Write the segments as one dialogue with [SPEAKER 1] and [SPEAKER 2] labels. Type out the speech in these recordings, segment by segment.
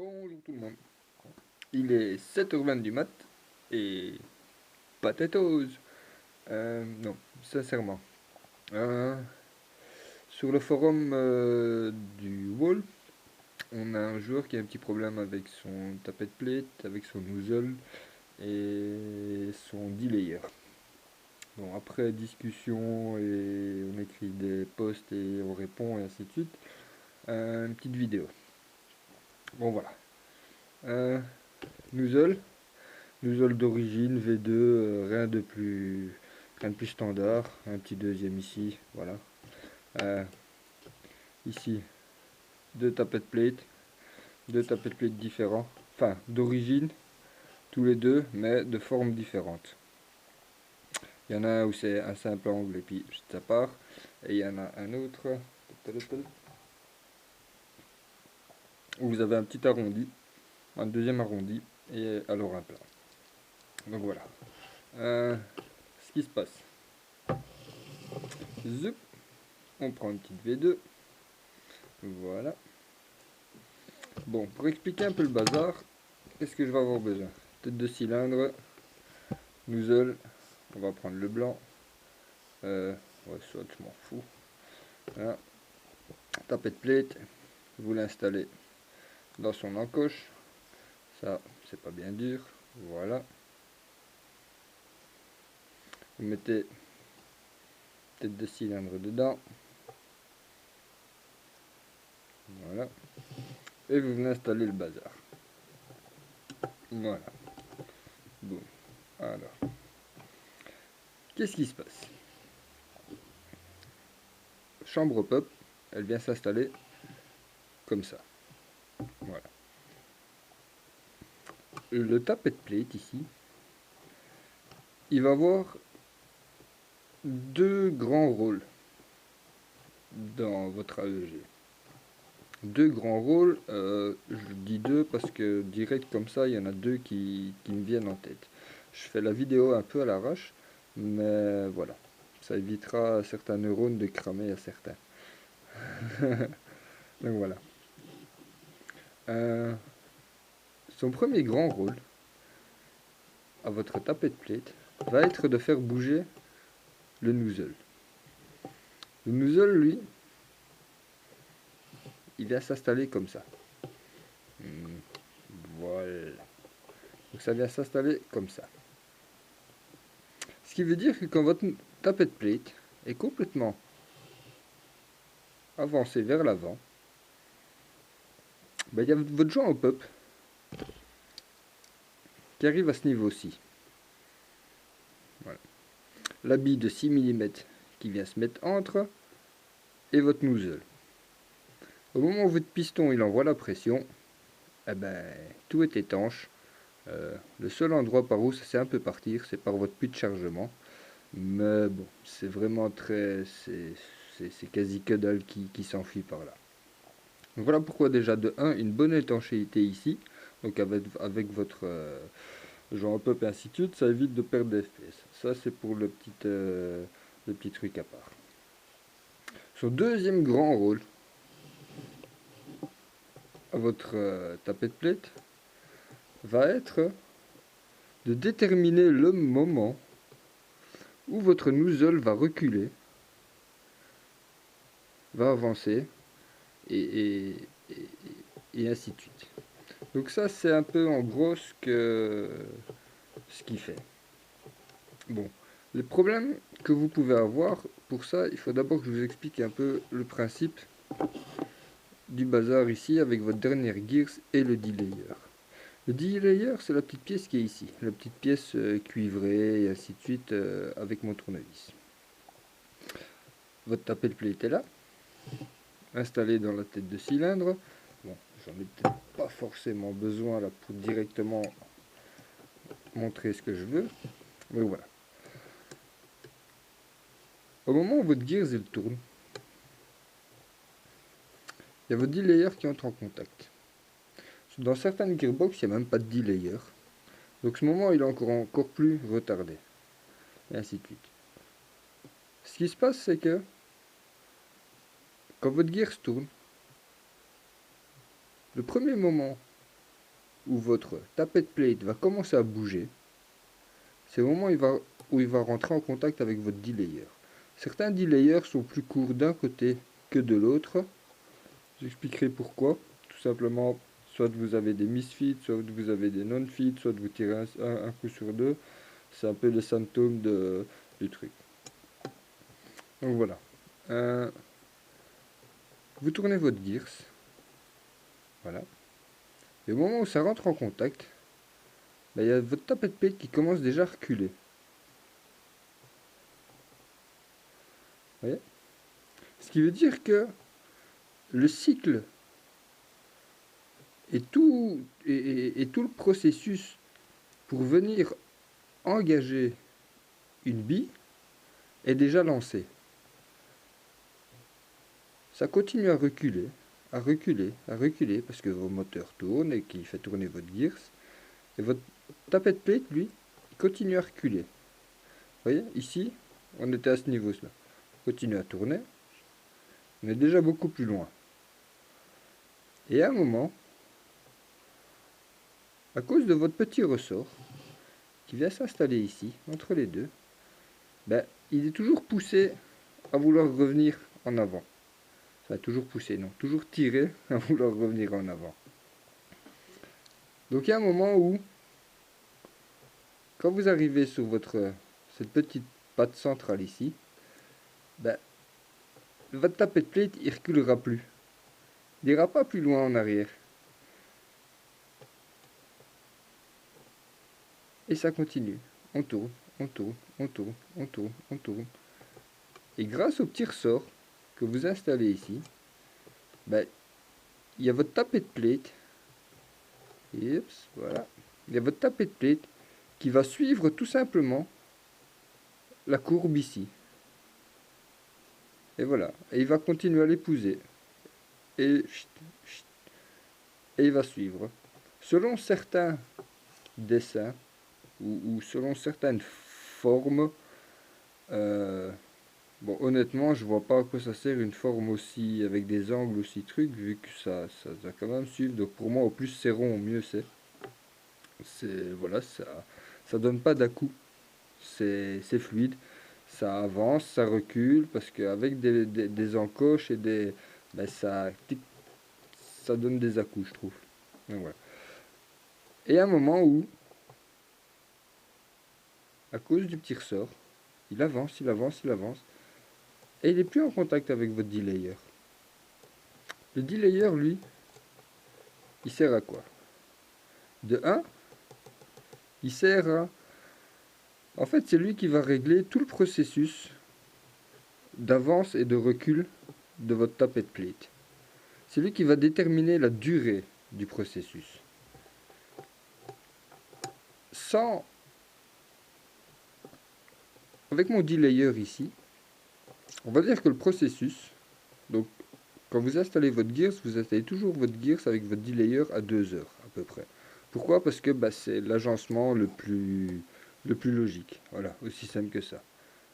[SPEAKER 1] Bonjour tout le monde. Il est 7h20 du mat et potatoes. Non, sincèrement. Euh, Sur le forum du Wall, on a un joueur qui a un petit problème avec son tapette plate, avec son nozzle et son delayer. Bon, après discussion et on écrit des posts et on répond et ainsi de suite. Une petite vidéo. Bon voilà. Euh, Nozzle. Nozzle d'origine, V2, rien de plus standard. Un petit deuxième ici, voilà. Euh, Ici, deux tapettes plate différents. Enfin, d'origine, tous les deux, mais de formes différentes. Il y en a un où c'est un simple angle et puis ça part. Et il y en a un autre où vous avez un petit arrondi, un deuxième arrondi et alors un plat. Donc voilà. Ce qui se passe. Zup, on prend une petite V2. Voilà. Bon, pour expliquer un peu le bazar, qu'est-ce que je vais avoir besoin? Tête de cylindre, nozzle, on va prendre le blanc. Ouais, soit je m'en fous. Voilà. Tapette plate, vous l'installez dans son encoche. Ça, c'est pas bien dur. Voilà. Vous mettez tête de cylindre dedans. Voilà. Et vous venez installer le bazar. Voilà. Bon. Alors. Qu'est-ce qui se passe? Chambre pop, elle vient s'installer comme ça. Voilà. Le tapette plate ici, il va avoir deux grands rôles dans votre AEG. Deux grands rôles, je dis deux parce que direct comme ça, il y en a deux qui me viennent en tête. Je fais la vidéo un peu à l'arrache, mais voilà, ça évitera à certains neurones de cramer à certains. Donc voilà. Euh, Son premier grand rôle à votre tapette plate va être de faire bouger le nozzle. Le nozzle, lui, il vient s'installer comme ça. Voilà. Donc ça vient s'installer comme ça. Ce qui veut dire que quand votre tapette plate est complètement avancée vers l'avant, ben, il y a votre joint au pop qui arrive à ce niveau-ci. Voilà. La bille de 6 mm qui vient se mettre entre et votre nozzle. Au moment où votre piston il envoie la pression, eh ben, tout est étanche. Le seul endroit par où ça sait un peu partir, c'est par votre puits de chargement. Mais bon, c'est vraiment très... C'est quasi que dalle qui s'enfuit par là. Donc voilà pourquoi déjà de 1, une bonne étanchéité ici. Donc avec votre genre pop et ainsi de suite, ça évite de perdre des FPS. Ça c'est pour le petit truc à part. Son deuxième grand rôle à votre tapette plate va être de déterminer le moment où votre nozzle va reculer, va avancer et, et, et ainsi de suite. Donc ça c'est un peu en gros ce qu'il fait. Bon, les problèmes que vous pouvez avoir, pour ça, il faut d'abord que je vous explique un peu le principe du bazar ici avec votre dernière gears et le delayer. Le delayer, c'est la petite pièce qui est ici, la petite pièce cuivrée et ainsi de suite avec mon tournevis. Votre tapette plate est là, installé dans la tête de cylindre. Bon, j'en ai peut-être pas forcément besoin là pour directement montrer ce que je veux, mais voilà. Au moment où votre gears elle tourne, il y a votre delayer qui entre en contact. Dans certaines gearbox, il n'y a même pas de delayer. Donc ce moment, il est encore plus retardé. Et ainsi de suite. Ce qui se passe, c'est que quand votre gears tourne, le premier moment où votre tapette plate va commencer à bouger, c'est le moment où il va rentrer en contact avec votre delayer. Certains delayers sont plus courts d'un côté que de l'autre. J'expliquerai pourquoi. Tout simplement, soit vous avez des misfits, soit vous avez des non-fits, soit vous tirez un coup sur deux. C'est un peu les symptômes du truc. Donc voilà. Vous tournez votre gears. Voilà. Et au moment où ça rentre en contact, il y a votre tapette plate qui commence déjà à reculer. Vous voyez? Ce qui veut dire que le cycle et tout le processus pour venir engager une bille est déjà lancé. Ça continue à reculer, à reculer, à reculer, parce que vos moteurs tournent et qui fait tourner votre gears. Et votre tapette plate, lui, il continue à reculer. Vous voyez, ici, on était à ce niveau-là. Continue à tourner. On est déjà beaucoup plus loin. Et à un moment, à cause de votre petit ressort, qui vient s'installer ici, entre les deux, il est toujours poussé à vouloir revenir en avant. Ça a toujours poussé, non, toujours tiré à vouloir revenir en avant. Donc il y a un moment où, quand vous arrivez sur cette petite patte centrale ici, votre tapette plate, il ne reculera plus. Il n'ira pas plus loin en arrière. Et ça continue. On tourne, on tourne, on tourne, on tourne, on tourne. Et grâce au petit ressort que vous installez ici, il y a votre tapette plate. Voilà. Il y a votre tapette plate qui va suivre tout simplement la courbe ici. Et voilà. Et il va continuer à l'épouser. Et il va suivre. Selon certains dessins, ou selon certaines formes, bon, honnêtement, je vois pas à quoi ça sert une forme aussi, avec des angles aussi trucs, vu que ça doit quand même suivre. Donc pour moi, au plus c'est rond, au mieux c'est. Voilà, ça donne pas d'à-coup. C'est fluide. Ça avance, ça recule, parce qu'avec des encoches et ça donne des à-coups, je trouve. Donc, voilà. Et à un moment où, à cause du petit ressort, il avance, il avance, il avance, et il n'est plus en contact avec votre delayer. Le delayer, lui, il sert à quoi? De 1, il sert à... En fait, c'est lui qui va régler tout le processus d'avance et de recul de votre tapette plate. C'est lui qui va déterminer la durée du processus. Avec mon delayer ici, on va dire que le processus, donc quand vous installez votre gears, vous installez toujours votre gears avec votre delayer à 2 heures à peu près. Pourquoi? Parce que c'est l'agencement le plus logique. Voilà, aussi simple que ça.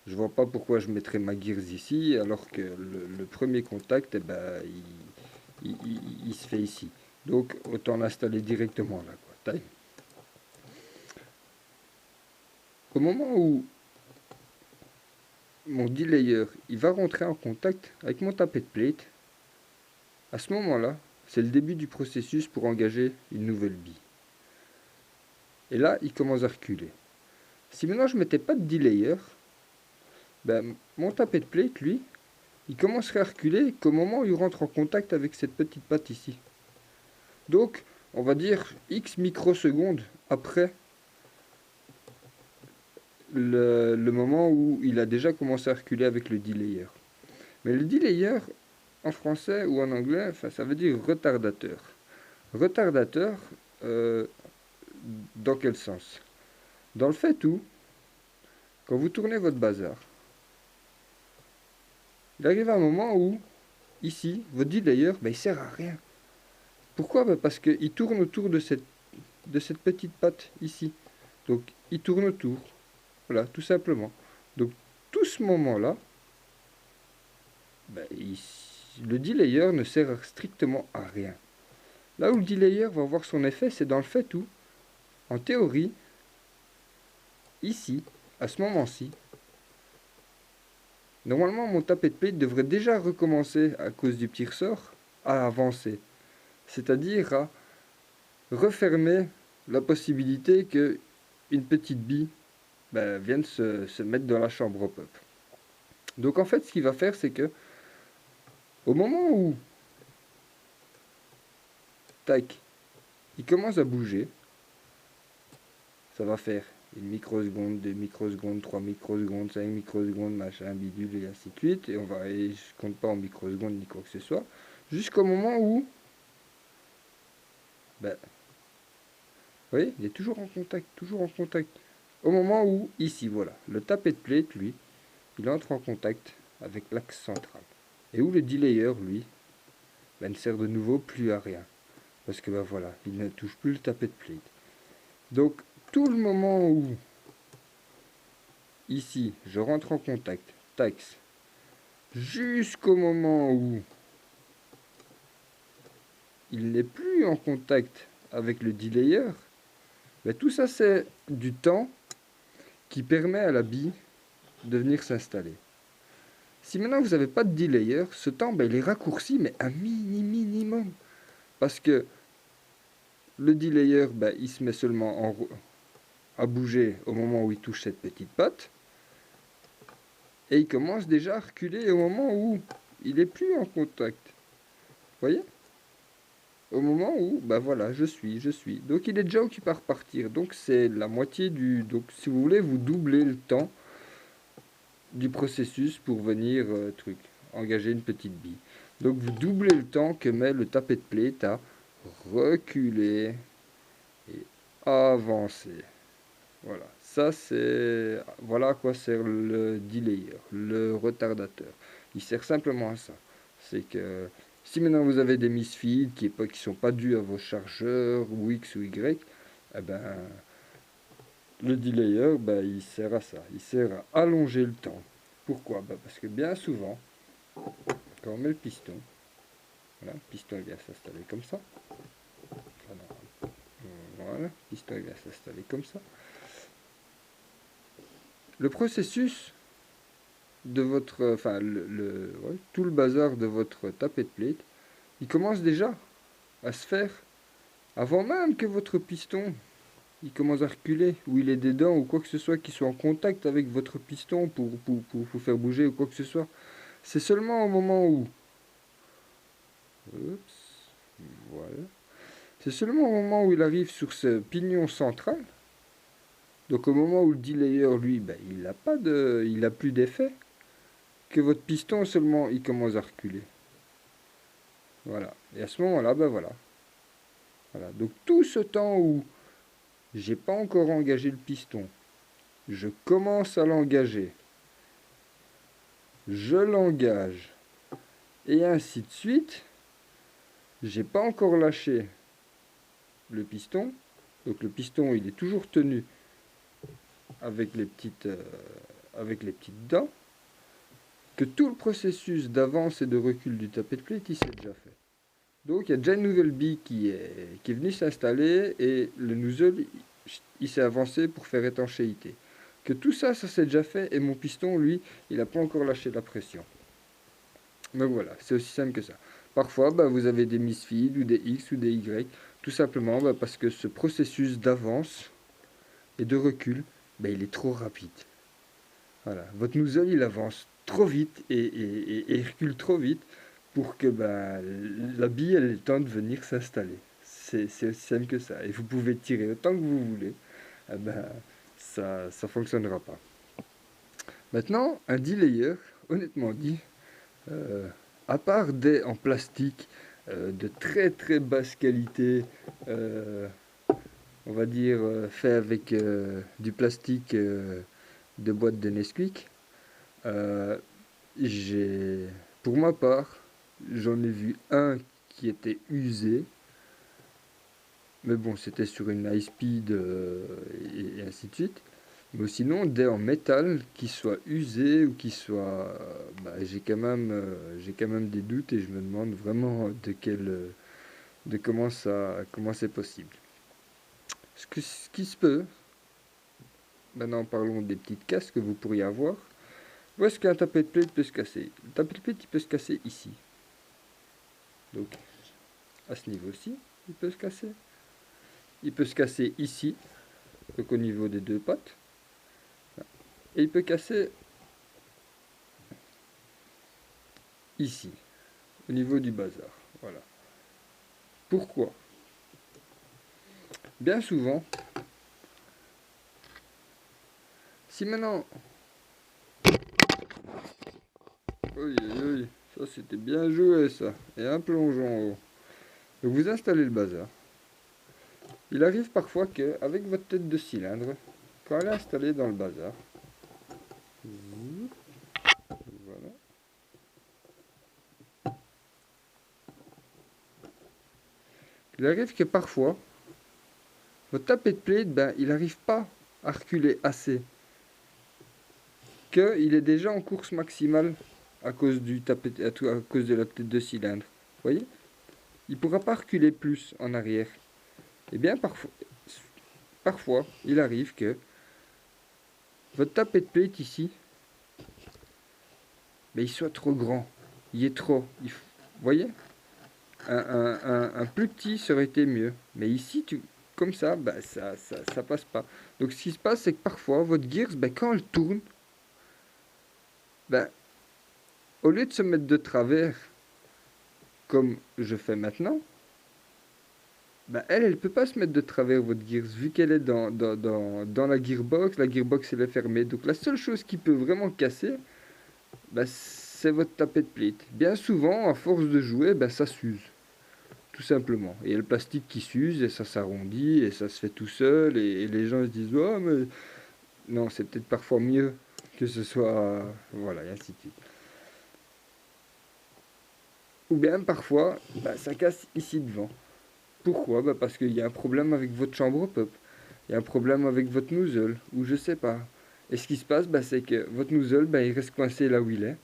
[SPEAKER 1] Je vois pas pourquoi je mettrais ma gears ici alors que le premier contact, il se fait ici. Donc autant l'installer directement là, quoi. Taille. Au moment où mon delayer il va rentrer en contact avec mon tapette plate, à ce moment-là, c'est le début du processus pour engager une nouvelle bille. Et là, il commence à reculer. Si maintenant je mettais pas de delayer, mon tapette plate, lui, il commencerait à reculer qu'au moment où il rentre en contact avec cette petite patte ici. Donc, on va dire X microsecondes après le moment où il a déjà commencé à reculer avec le delayer. Mais le delayer, en français ou en anglais, ça veut dire retardateur. Retardateur, dans quel sens? Dans le fait où, quand vous tournez votre bazar, il arrive un moment où, ici, votre delayer, il sert à rien. Pourquoi? Parce qu'il tourne autour de cette petite patte ici. Donc, il tourne autour. Voilà, tout simplement. Donc, tout ce moment-là, le delayer ne sert strictement à rien. Là où le delayer va avoir son effet, c'est dans le fait où, en théorie, ici, à ce moment-ci, normalement mon tapet de plate devrait déjà recommencer à cause du petit ressort à avancer. C'est-à-dire à refermer la possibilité que une petite bille vienne se mettre dans la chambre pop. Donc en fait, ce qu'il va faire, c'est que au moment où, tac, il commence à bouger, ça va faire une microseconde, 2 microsecondes, 3 microsecondes, 5 microsecondes, machin, bidule, et ainsi de suite. Et je compte pas en microsecondes ni quoi que ce soit. Jusqu'au moment où, vous voyez, il est toujours en contact, toujours en contact. Au moment où, ici, voilà, le tapet de plate, lui, il entre en contact avec l'axe central. Et où le delayer, lui, ne sert de nouveau plus à rien. Parce que voilà, il ne touche plus le tapet de plate. Donc, tout le moment où, ici, je rentre en contact, tac, jusqu'au moment où il n'est plus en contact avec le delayer, tout ça c'est du temps qui permet à la bille de venir s'installer. Si maintenant vous n'avez pas de delayer, ce temps il est raccourci, mais un minimum. Parce que le delayer, il se met seulement à bouger au moment où il touche cette petite patte. Et il commence déjà à reculer au moment où il n'est plus en contact. Vous voyez? Au moment où, voilà, je suis. Donc il est déjà occupé à repartir. Donc c'est la moitié du... Donc si vous voulez, vous doublez le temps du processus pour venir engager une petite bille. Donc vous doublez le temps que met le tapet de plate à reculer et avancer. Voilà, ça c'est... Voilà à quoi sert le delayer, le retardateur. Il sert simplement à ça. C'est que si maintenant vous avez des misfeeds qui ne sont pas dus à vos chargeurs ou X ou Y, eh ben, le delayer, il sert à ça. Il sert à allonger le temps. Pourquoi? Parce que bien souvent, quand on met le piston, voilà, le piston vient s'installer comme ça. Voilà, le piston vient s'installer comme ça. Le processus de votre, tout le bazar de votre tapet de plate, il commence déjà à se faire avant même que votre piston il commence à reculer, ou il est des dents, ou quoi que ce soit qui soit en contact avec votre piston pour vous faire bouger, ou quoi que ce soit. C'est seulement au moment où... Oups, voilà. C'est seulement au moment où il arrive sur ce pignon central, donc au moment où le delayer, lui, il n'a plus d'effet, que votre piston seulement, il commence à reculer. Voilà. Et à ce moment-là, voilà. Voilà. Donc tout ce temps où j'ai pas encore engagé le piston, je commence à l'engager, je l'engage, et ainsi de suite, j'ai pas encore lâché le piston, donc le piston il est toujours tenu avec les petites dents, que tout le processus d'avance et de recul du tapet de plate il s'est déjà fait. Donc il y a déjà une nouvelle bille qui est venue s'installer et le nozzle il s'est avancé pour faire étanchéité. Que tout ça, ça s'est déjà fait et mon piston, lui, il n'a pas encore lâché la pression. Mais voilà, c'est aussi simple que ça. Parfois, vous avez des misfeeds ou des X ou des Y, tout simplement parce que ce processus d'avance et de recul, il est trop rapide. Voilà, votre nozzle, il avance trop vite et il recule trop vite pour que la bille ait le temps de venir s'installer. C'est aussi simple que ça. Et vous pouvez tirer autant que vous voulez. Ça ne fonctionnera pas. Maintenant, un delayer, honnêtement dit, à part des en plastique de très très basse qualité, on va dire fait avec du plastique de boîte de Nesquik, pour ma part, j'en ai vu un qui était usé, mais bon, c'était sur une high speed et ainsi de suite. Mais sinon, des en métal qui soient usés ou qui soient, j'ai quand même des doutes et je me demande vraiment de comment c'est possible. Ce qui se peut, maintenant parlons des petites casses que vous pourriez avoir. Où est-ce qu'un tapis de plate peut se casser? Le tapis de plate il peut se casser ici. Donc à ce niveau-ci, il peut se casser. Il peut se casser ici, donc au niveau des deux pattes. Et il peut casser ici, au niveau du bazar. Voilà. Pourquoi? Bien souvent, si maintenant... Oui, oui, ça c'était bien joué ça. Et un plongeon en haut. Donc vous installez le bazar. Il arrive parfois que, avec votre tête de cylindre, quand elle est installée dans le bazar, voilà, il arrive que parfois, votre tapis de plate, ben, il n'arrive pas à reculer assez. Qu'il est déjà en course maximale à cause du tapis, à cause de la tête de cylindre. Vous voyez? Il ne pourra pas reculer plus en arrière. Et bien parfois, il arrive que votre tapis de plate ici, ben, il soit trop grand. Il est trop. Vous voyez? Un plus petit serait été mieux. Mais ici, comme ça, ben, ça passe pas. Donc ce qui se passe, c'est que parfois, votre gears, ben, quand elle tourne, ben, au lieu de se mettre de travers, comme je fais maintenant, ben elle ne peut pas se mettre de travers votre gears, vu qu'elle est dans la gearbox elle est fermée. Donc la seule chose qui peut vraiment casser, ben, c'est votre tapis de plate. Bien souvent, à force de jouer, ben, ça s'use. Tout simplement. Et il y a le plastique qui s'use et ça s'arrondit et ça se fait tout seul et les gens se disent oh mais non, c'est peut-être parfois mieux que ce soit voilà et ainsi de suite. Ou bien parfois bah, ça casse ici devant. Pourquoi? Bah, parce qu'il y a un problème avec votre chambre pop. Il y a un problème avec votre nozzle ou je sais pas. Et ce qui se passe bah, c'est que votre nozzle bah, il reste coincé là où il est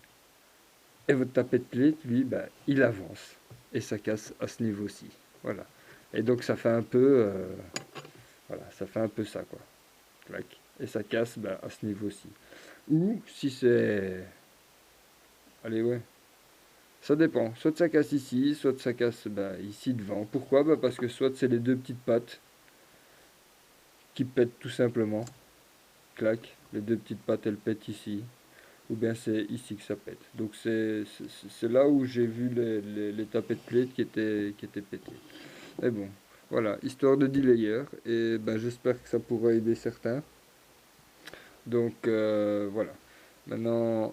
[SPEAKER 1] et votre tapis de plate lui bah, il avance et ça casse à ce niveau-ci. Voilà. Et donc ça fait un peu voilà, ça fait un peu ça quoi. Clac. Et ça casse bah, à ce niveau-ci. Ou si c'est... Allez ouais. Ça dépend. Soit ça casse ici, soit ça casse bah, ici devant. Pourquoi? Bah, parce que soit c'est les deux petites pattes qui pètent tout simplement. Clac. Les deux petites pattes elles pètent ici. Ou bien c'est ici que ça pète. Donc c'est là où j'ai vu les tapis de plate qui étaient pétés. Mais bon, voilà, histoire de delayer. Et ben, j'espère que ça pourra aider certains. Donc voilà. Maintenant,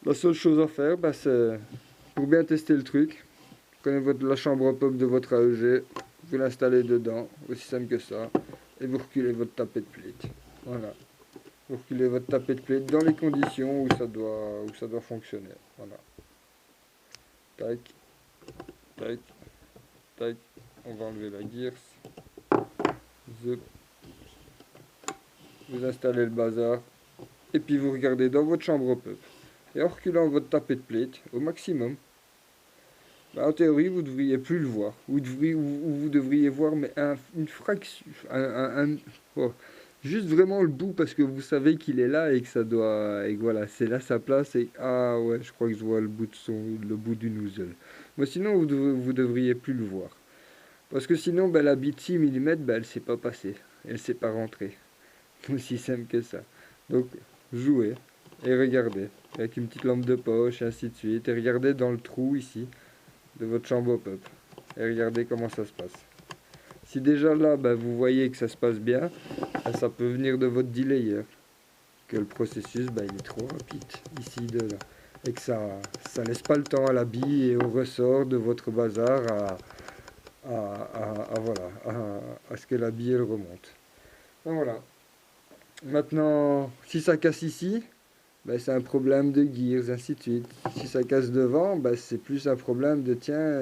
[SPEAKER 1] la seule chose à faire, bah, c'est pour bien tester le truc. Prenez la chambre pop de votre AEG, vous l'installez dedans, aussi simple que ça, et vous reculez votre tapis de plate. Voilà. Vous reculez votre tapis de plate dans les conditions où ça doit fonctionner. Voilà. Tac, tac, tac. On va enlever la gears. Zup. Vous installez le bazar. Et puis vous regardez dans votre chambre pop. Et en reculant votre tapis de plate au maximum, bah, en théorie, vous ne devriez plus le voir. Vous devriez voir mais une fraction, oh, juste vraiment le bout parce que vous savez qu'il est là et que ça doit, et que voilà, c'est là sa place. Et ah ouais, je crois que je vois le bout le bout du nozzle. Mais sinon, vous devriez plus le voir. Parce que sinon, bah, la bite 6 mm, bah, elle ne s'est pas passée. Elle ne s'est pas rentrée. Aussi simple que ça. Donc, jouez et regardez. Avec une petite lampe de poche et ainsi de suite. Et regardez dans le trou ici de votre chambre pop. Et regardez comment ça se passe. Si déjà là, bah, vous voyez que ça se passe bien, bah, ça peut venir de votre delayer. Que le processus, bah, il est trop rapide ici, de là. Et que ça laisse pas le temps à la bille et au ressort de votre bazar à ce que la bille elle remonte. Donc voilà. Maintenant, si ça casse ici, bah, c'est un problème de gears, ainsi de suite. Si ça casse devant, bah, c'est plus un problème de tiens,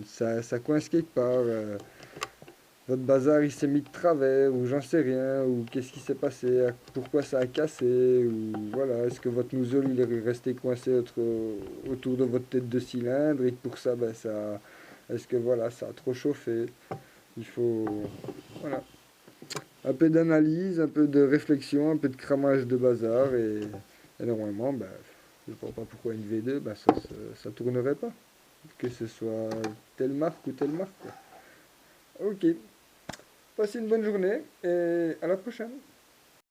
[SPEAKER 1] ça coince quelque part. votre bazar il s'est mis de travers, ou j'en sais rien, ou qu'est-ce qui s'est passé, pourquoi ça a cassé, ou voilà, est-ce que votre nozzle il est resté coincé autour de votre tête de cylindre, et que pour ça, ben ça, est-ce que voilà, ça a trop chauffé. Il faut, voilà, un peu d'analyse, un peu de réflexion, un peu de cramage de bazar, et normalement, ben, je ne vois pas pourquoi une V2, ben, ça tournerait pas, que ce soit telle marque ou telle marque, quoi. Ok, passez une bonne journée et à la prochaine.